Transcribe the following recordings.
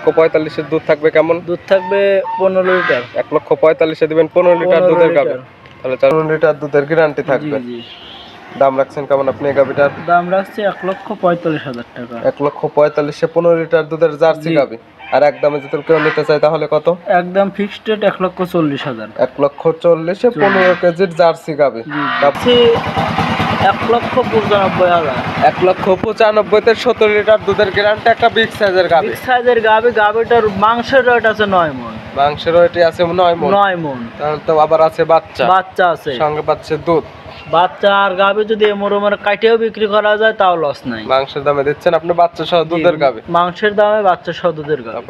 1,45,000 দুধ থাকবে কেমন? দুধ থাকবে 15 লিটার। 1,45,000 দিবেন 15 লিটার দুধের গাভী, তাহলে 15 লিটার দুধের গ্যারান্টি থাকবে। জি। দাম রাখছেন কেমন আপনি এই গাভীটার? দাম রাখছি 1,45,000 টাকা। 1,45,000 15 লিটার দুধের জার্সি গাভী। আর একদমে যদি কেউ নিতে চায় তাহলে কত? একদম ফিক্সড রেট 1,40,000। 1,40,000 15 কেজির জার্সি গাভী। 1,95,000। 1,95,000 তে 17 লিটার দুধের গ্যারান্টি, একটা বিগ সাইজের গাভী। বিগ সাইজের গাভী, গাভীটার মাংসের রেট আছে 9 মণ। মাংসের রেট আছে 9 মণ। তাহলে তো আবার আছে বাচ্চা আছে, সঙ্গে পাচ্ছে দুধ। বাচ্চা আর গাভী যদি এমরমের কাটিয়েও বিক্রি করা যায় তাও লস নাই। মাংসের দামে দিচ্ছেন আপনি বাচ্চা সহ দুধের গাভী? মাংসের দামে বাচ্চা সহ দুধের গাভী।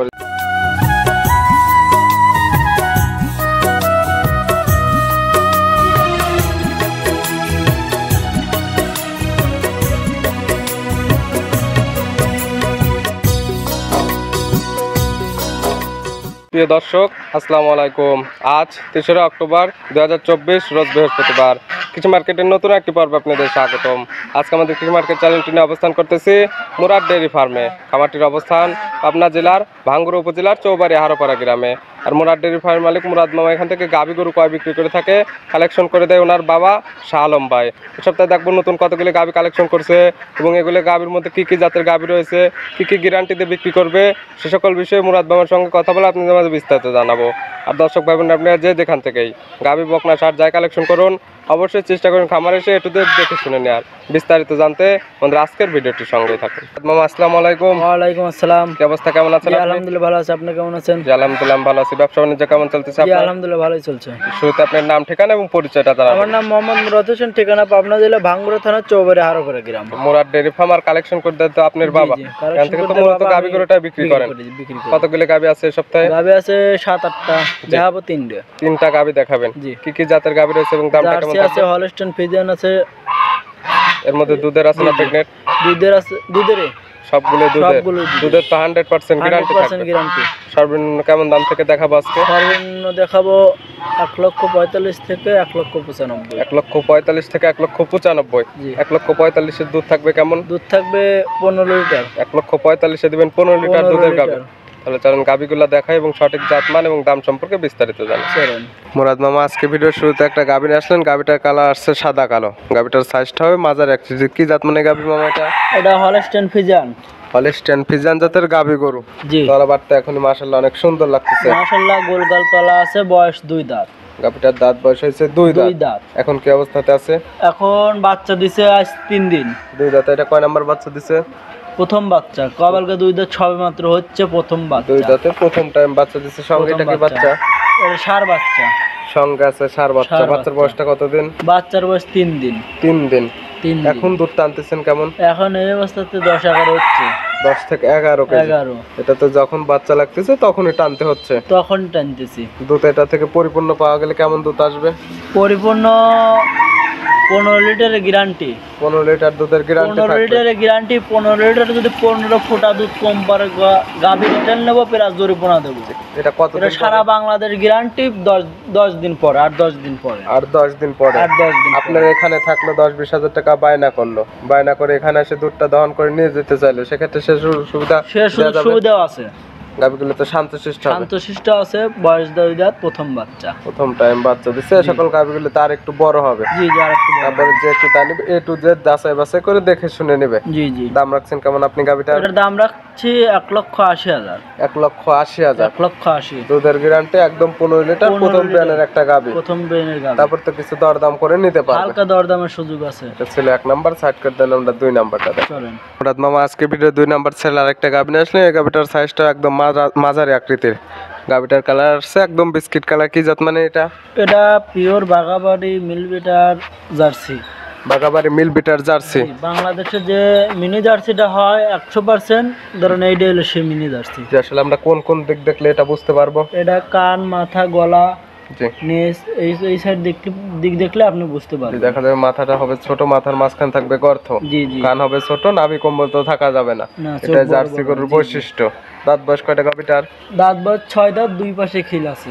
প্রিয় দর্শক, আসসালামু আলাইকুম। আজ 3 অক্টোবর 2024, রোজ বৃহস্পতিবার। কৃষি মার্কেটের নতুন একটি পর্ব আপনাদের স্বাগতম। আজকে আমাদের কৃষি মার্কেট চ্যানেলটি নিয়ে অবস্থান করতেছি মুরাদ ডেয়ারি ফার্মে। খামারটির অবস্থান পাবনা জেলার ভাঙ্গুড়া উপজেলার চৌবাড়ি হারোপাড়া গ্রামে। আর মুরাদ ডেয়ারি ফার্মের মালিক মুরাদ মামা এখান থেকে গাভী গরু কয় বিক্রি করে থাকে, কালেকশন করে দেয় ওনার বাবা শাহ আলম ভাই। এই সপ্তাহে দেখবো নতুন কতগুলি গাভী কালেকশন করছে এবং এগুলো গাভীর মধ্যে কী কী জাতের গাভী রয়েছে, কী কী গ্যারান্টিতে বিক্রি করবে, সে সকল বিষয়ে মুরাদ মামার সঙ্গে কথা বলে আপনাদের মাঝে বিস্তারিত জানাবো। আর দর্শক ভাই বোন, আপনারা যেখান থেকেই গাভী বকনা সার যাই কালেকশন করুন, অবশ্যই চেষ্টা করুন খামার এসে একটু দেখে শুনে নেওয়ার। বিস্তারিত জানতে আমাদের আজকের ভিডিওটির সঙ্গেই থাকুন। মামা আসসালামু আলাইকুম। ওয়ালাইকুম আসসালাম। কি অবস্থা, কেমন আছেন? আলহামদুলিল্লাহ ভালো আছি, আপনি কেমন আছেন? জি আলহামদুলিল্লাহ ভালো আছি। ব্যবসা বাণিজ্য কেমন চলতেছে? আলহামদুলিল্লাহ ভালোই চলছে। শুরুতে আপনার নাম, ঠিকানা এবং পরিচয়টা জানাবেন। আমার নাম মোহাম্মদ মুরাদ হোসেন, ঠিকানা পাবনা জেলা ভাঙ্গুড়া থানা চৌবাড়ি হারোপাড়া গ্রাম। মুরাদ ডেয়ারি ফার্ম আর কালেকশন করতে তো আপনার বাবা এখান থেকে তো মূলত গাভী গরুটা বিক্রি করেন। কতগুলো গাভী আছে এই সপ্তাহে? গাভী আছে 7-8টা, দেখাবো 3টা গাভী দেখাবেন। কি কি জাতের গাভী রয়েছে এবং দামটা কেমন আছে? হলস্টাইন ফ্রিজিয়ান আছে, এর মধ্যে দুধের আছে না প্রেগনেন্ট? দুধের আছে, দুধেরই সবগুলো দুধের তো 100% গ্যারান্টি থাকবে। সর্বনিম্ন কেমন দাম থেকে দেখাবো আজকে? সর্বনিম্ন দেখাবো 1,45,000 থেকে 1,95,000। 1,45,000 থেকে 1,95,000। 1,45,000 দুধ থাকবে কেমন? দুধ থাকবে 15 লিটার। 1,45,000 দিবেন 15 লিটার দুধের গাভী। তাহলে চলুন গাভীগুলো দেখাই এবং সঠিক জাতমান এবং দাম সম্পর্কে বিস্তারিত জানাই। মুরাদ মামা আজকে ভিডিওর শুরুতে একটা গাভী নিয়ে আসলেন। গাভীটার কালার আসছে সাদা কালো। গাভীটার সাইজটা হবে মাঝারি এক কেজি। কি জাত মানে গাভী মামা এটা? এটা হলস্টাইন ফ্রিজিয়ান। হলস্টাইন ফ্রিজিয়ান জাতের গাভী গরু। জি। তলাবারটা এখন মাশাআল্লাহ অনেক সুন্দর লাগতেছে। মাশাআল্লাহ গোলগাল তলা আছে, বয়স 2 দাঁত। গাভীটার দাঁত বয়স হয়েছে 2 দাঁত। এখন কি অবস্থাতে আছে? এখন বাচ্চা দিছে আজ 3 দিন। 2 দাঁত। এটা কয় নাম্বার বাচ্চা দিছে? প্রথম বাচ্চা। কবালকে 2 দাঁত সবে মাত্র হচ্ছে, প্রথম বাচ্চা। 2 দাঁতে প্রথম টাইম বাচ্চা দিছে। সঙ্গে এটা কি বাচ্চা? এটা ষাঁড় বাচ্চা। সঙ্গে আছে ষাঁড় বাচ্চা। বাচ্চার বয়সটা কতদিন? বাচ্চার বয়স 3 দিন। 3 দিন। এখন দুধ টানতেছেন কেমন? এখন এই অবস্থাতে 10-11 হচ্ছে। 10 থেকে 11 কেজি। এটা তো যখন বাচ্চা লাগতেছে তখনই টানতে হচ্ছে। তখন টানতেছি। দুধ এটা থেকে পরিপূর্ণ পাওয়া গেলে কেমন দুধ আসবে? পরিপূর্ণ 15 লিটারের গ্যারান্টি। 15 লিটার দুধের গ্যারান্টি থাকবে। 15 লিটারের গ্যারান্টি। 15 লিটার যদি 15 ফোঁটা দুধ কম পারে গাভী রিটার্ন নেব, প্লাস জরিমানা দেব। এটা কত? এটা সারা বাংলাদেশ গ্যারান্টি। 10 দিন পরে, আর 10 দিন পরে। আপনার এখানে থাকলো 10-20 হাজার টাকা বায়না করলো, বায়না করে এখানে এসে দুধটা দহন করে নিয়ে যেতে চাইলো, সেক্ষেত্রে সে সুবিধা আছে। গাভীগুলো তো শান্তশিষ্ট আছে। বয়স 2 দাঁত, প্রথম বাচ্চা। প্রথম টাইম বাচ্চা দিচ্ছে। সকল গাভীগুলো তার একটু বড় হবে। জি জি, আরেকটু বড়। তারপরে যে একটু তা নিবে, এ টু জেড যাচাই বাছাই করে দেখে শুনে নেবে। জি জি। দাম রাখছেন কেমন আপনি গাভীটার? এটার দাম রাখছি 1,80,000। 1,80,000। 1,80,000 দুধের গ্যারান্টি একদম 15 লিটার। প্রথম ব্যানের একটা গাভী। প্রথম ব্যানের গাভী। তারপর তো কিছু দরদাম করে নিতে পারবে। হালকা দরদামের সুযোগ আছে। এটা ছিল 1 নাম্বার। সাইড করে দেন, আমরা 2 নাম্বারটা দেখ। চলেন। মুরাদ মামা আজকে ভিডিও 2 নাম্বার ছেলে আরেকটা গাভী নিয়ে আসলে। এই গাভীটার সাইজটা একদম মাঝারি আকৃতির। গাভীটার কালার আছে একদম বিস্কিট কালার। কি জাত মানে এটা? এটা pure Bagabari মিলবিটার jersey. Bagabari মিলবিটার jersey. বাংলাদেশে যে মিনি জার্সিটা হয় 100%, ধরেন এইটা হলো সেই মিনি জার্সি। আসলে আমরা কোন কোন দিক দেখলে এটা বুঝতে পারবো? এটা কান, মাথা, গলা, জি, নেস, এই সাইড দিক দেখলে আপনি বুঝতে পারবেন। দেখা যাবে মাথাটা হবে ছোট, মাথার মাঝখান থাকবে গর্ত। জি জি। কান হবে ছোট, নাভি কম্বল তো থাকা যাবে না। এটা জার্সি গরুর বৈশিষ্ট্য। দাঁত বয়স কয়টা গাভীটার? দাঁত বয়স 6 দাঁত, 2 পাশে খিল আছে।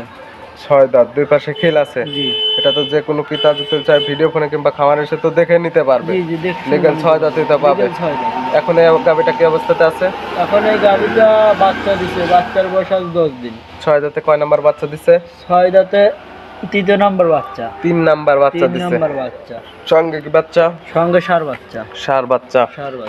6 দাঁত, দুই পাশে খিল আছে। জি এটা তো যে কোনো ক্রেতা যদি চায় ভিডিও ফোনে কিংবা খামারে এসে তো দেখে নিতে পারবে। জি জি দেখছি লিগ্যাল 6 দাঁতই তো পাবে। 6 দাঁত। এখন এই গাবিটা কি অবস্থাতে আছে? এখন এই গাবিটা বাচ্চা দিছে, বাচ্চার বয়স আজ 10 দিন। 6 দাঁতে কয় নাম্বার বাচ্চা দিছে? 6 দাঁতে 3 নাম্বার বাচ্চা। 3 নাম্বার বাচ্চা 3 দিছে। নাম্বার বাচ্চা। সঙ্গে কি বাচ্চা? সঙ্গে ষাঁড় বাচ্চা। ষাঁড় বাচ্চা।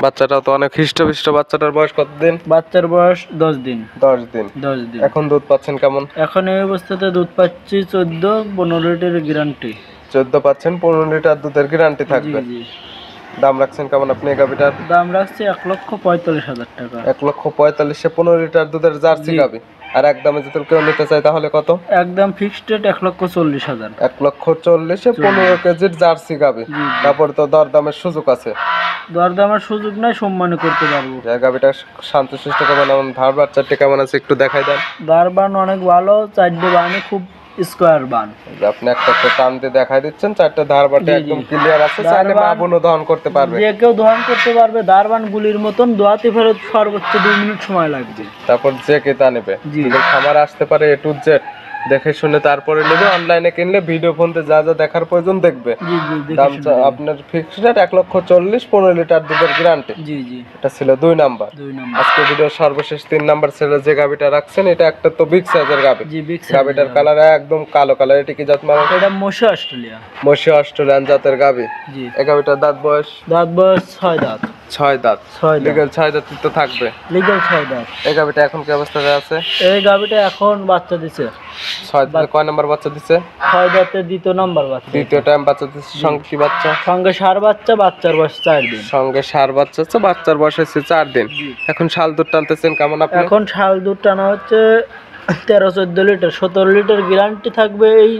বাচ্চাটাও তো অনেক হৃষ্টপুষ্ট। বাচ্চাটার বয়স কতদিন? বাচ্চার বয়স 10 দিন। 10 দিন। 10 দিন। এখন দুধ পাচ্ছেন কেমন? এখন এই অবস্থাতে দুধ পাচ্ছি 14-15 লিটারের গ্যারান্টি। 14 পাচ্ছেন, 15 লিটার দুধের গ্যারান্টি থাকবে। জি জি। দাম রাখছেন কেমন আপনি এই গাবিটার? দাম রাখছি 1,45,000 টাকা। 1,45,000 15 লিটার দুধের জার্সি জি। গাবি। আর একদমে যদি কেউ নিতে চায় তাহলে কত? একদম ফিক্সড রেট 1,40,000। 1,40,000 15 কেজির জার্সি গাবি। জি। তারপর তো দরদামের সুযোগ আছে। দরদামের সুযোগ নাই, সম্মান করতে পারবো। এই গাবিটা শান্তশিষ্ট কেমন, এমন ধার বাচ্চাটি কেমন আছে একটু দেখাই দেন। দারবান অনেক ভালো, 4টে বানে খুব স্কোয়ার বান। আপনি একটা টান দিয়ে দেখাই দিচ্ছেন, 4টা ধার বাটে জি, জি। একদম ক্লিয়ার আছে। চাইলে মা দারবান- বোনও দহন করতে পারবে। যে কেউ দহন করতে পারবে। দারবান গুলির মতন দোয়াতে ফেরত সর্বোচ্চ 2 মিনিট সময় লাগবে। তারপর যে ক্রেতা নেবে জি। খামার আসতে পারে A to Z, দেখে শুনে তারপরে নেবে। অনলাইনে কিনলে ভিডিও ফোনতে যা যা দেখার প্রয়োজন দেখবে। জি জি দেখে দাম শুনে নেবে। আপনার ফিক্সড রেট 1,40,000 15 লিটার দুধের গ্যারান্টি। জি জি। এটা ছিল 2 নাম্বার। 2 নাম্বার। আজকে ভিডিওর সর্বশেষ 3 নাম্বার ছেলে যে গাবিটা রাখছেন, এটা একটা তো বিগ সাইজের গাবি। জি বিগ গাবিটার কালার একদম কালো কালার। এটা কি জাত মানে? এটা মশা অস্ট্রেলিয়া। মশি অস্ট্রেলিয়ান জাতের গাবি। জি। এই গাবিটার দাঁত বয়স? দাঁত বয়স 6 দাঁত। 6 দাঁত। 6 দাঁত। লিগ্যাল 6 দাঁত তো থাকবে। লিগ্যাল 6 দাঁত। এই গাবিটা এখন কি অবস্থাতে আছে? এই গাবিটা এখন বাচ্চা দিছে। 6 দাঁতে কয় নাম্বার বাচ্চা দিছে? 6 দাঁতে 2 নাম্বার বাচ্চা। দ্বিতীয় টাইম বাচ্চা দিছে। সঙ্গে কি বাচ্চা? সঙ্গে ষাঁড় বাচ্চা, বাচ্চার বয়স 4 দিন। সঙ্গে ষাঁড় বাচ্চা আছে, বাচ্চার বয়স হচ্ছে 4 দিন। জি। এখন শাল দুধ টানতেছেন কেমন আপনি? এখন শাল দুধ টানা হচ্ছে 13-14 লিটার। 17 লিটার গ্যারান্টি থাকবে এই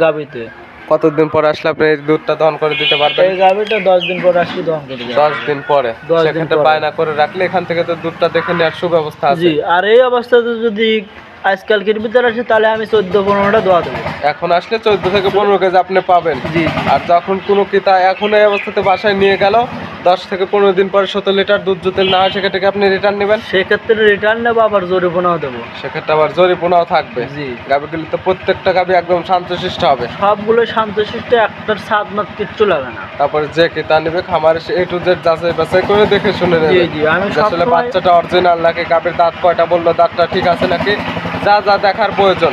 গাবিতে। কতদিন পরে আসলে আপনি এই দুধটা দহন করে দিতে পারবেন? এই গাবিটা 10 দিন পর আসলে দহন করে দেবে। 10 দিন পরে। 10 দিন সেক্ষেত্রে পরে। বায়না করে রাখলে এখান থেকে তো দুধটা দেখে নেওয়ার সুব্যবস্থা আছে। জি। আর এই অবস্থাতে যদি আজকালকের ভিতরে আসে তাহলে আমি 14-15টা দোয়া দেবো। এখন আসলে 14 থেকে 15 কেজি আপনি পাবেন। জি। আর যখন কোনো ক্রেতা এখন এই অবস্থাতে বাসায় নিয়ে গেল, 10 থেকে 15 দিন পরে 17 লিটার দুধ যদি না হয়, সেক্ষেত্রে কি আপনি রিটার্ন নেবেন? সেক্ষেত্রে রিটার্ন নেবো, আবার জরিমানাও দেবো। সেক্ষেত্রে আবার জরিমানাও থাকবে। জি। গাবিগুলি তো প্রত্যেকটা গাবি একদম শান্তশিষ্ট হবে। সবগুলো শান্তশিষ্ট, একটার স্বাদ মাত কিচ্ছু লাগে না। তারপরে যে ক্রেতা নেবে খামার এসে A to Z যাচাই বাছাই করে দেখে শুনে জি নেবে। জি। আমি যে আসলে সবসময় বাচ্চাটা অরিজিনাল নাকি, গাবির দাঁত কয়টা বললো, দাঁতটা ঠিক আছে নাকি, যা যা দেখার প্রয়োজন।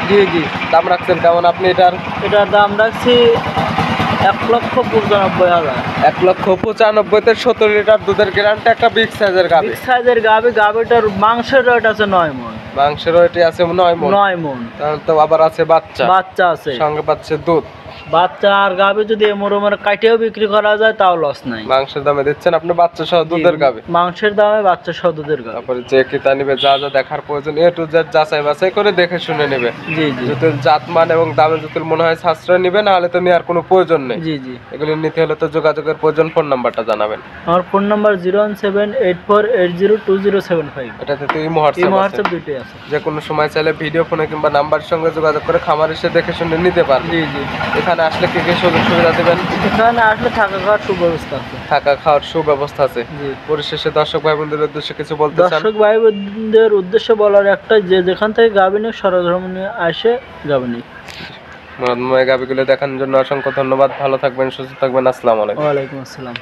জি জি। দাম রাখছেন কেমন আপনি এটার? এটার দাম রাখছি 1,95,000। 1,95,000 17 লিটার দুধের গ্যারান্টি, একটা বিগ সাইজের গাবি। বিগ সাইজের গাবি। গাবিটার মাংসের রেট আছে 9 মণ। মাংসের ওইটি আছে 9 মণ। 9 মণ। তাহলে তো আবার আছে বাচ্চা। বাচ্চা আছে। সঙ্গে পাচ্ছে দুধ। বাচ্চা আর গাবি যদি এমরোমের কাটেও বিক্রি করা যায় তাও লস নাই। মাংসের দামে দিচ্ছেন আপনি বাচ্চা সহ দুধের গাবি। মাংসের দামে বাচ্চা সহ দুধের গাবি। তারপরে যে ক্রেতা নিবে যা যা দেখার প্রয়োজন A to Z যাচাই বাছাই করে দেখে শুনে নেবে। জি জি। যদি জাতমান এবং দামে যদি মনে হয় সাশ্রয় নিবে, না হলে তো নেওয়ার কোনো প্রয়োজন নেই। জি জি। এগুলি নিতে হলে তো যোগাযোগের প্রয়োজন। ফোন নাম্বারটা জানাবেন। আমার ফোন নাম্বার 01784802075। এটাতে তো এই হোয়াটসঅ্যাপ আছে। হোয়াটসঅ্যাপ দুটোই আছে। যে কোনো সময় চাইলে ভিডিও ফোনে কিংবা নাম্বার সঙ্গে যোগাযোগ করে খামার এসে দেখে শুনে নিতে পারবে। জি জি। এখানে আসলে কি কি সুযোগ সুবিধা দেবেন? এখানে আসলে থাকা খাওয়ার সুব্যবস্থা আছে। থাকা খাওয়ার সুব্যবস্থা আছে। জি। পরিশেষে দর্শক ভাই বোনদের উদ্দেশ্যে কিছু বলতে চান? দর্শক ভাই বোনদের উদ্দেশ্যে বলার একটাই, যে যেখান থেকে গাবি নিয়ে সরজমিনে নিয়ে আসে গাবি নিয়ে। গাবিগুলো দেখানোর জন্য অসংখ্য ধন্যবাদ। ভালো থাকবেন, সুস্থ থাকবেন। আসসালামু আলাইকুম। ওয়ালাইকুম আসসালাম।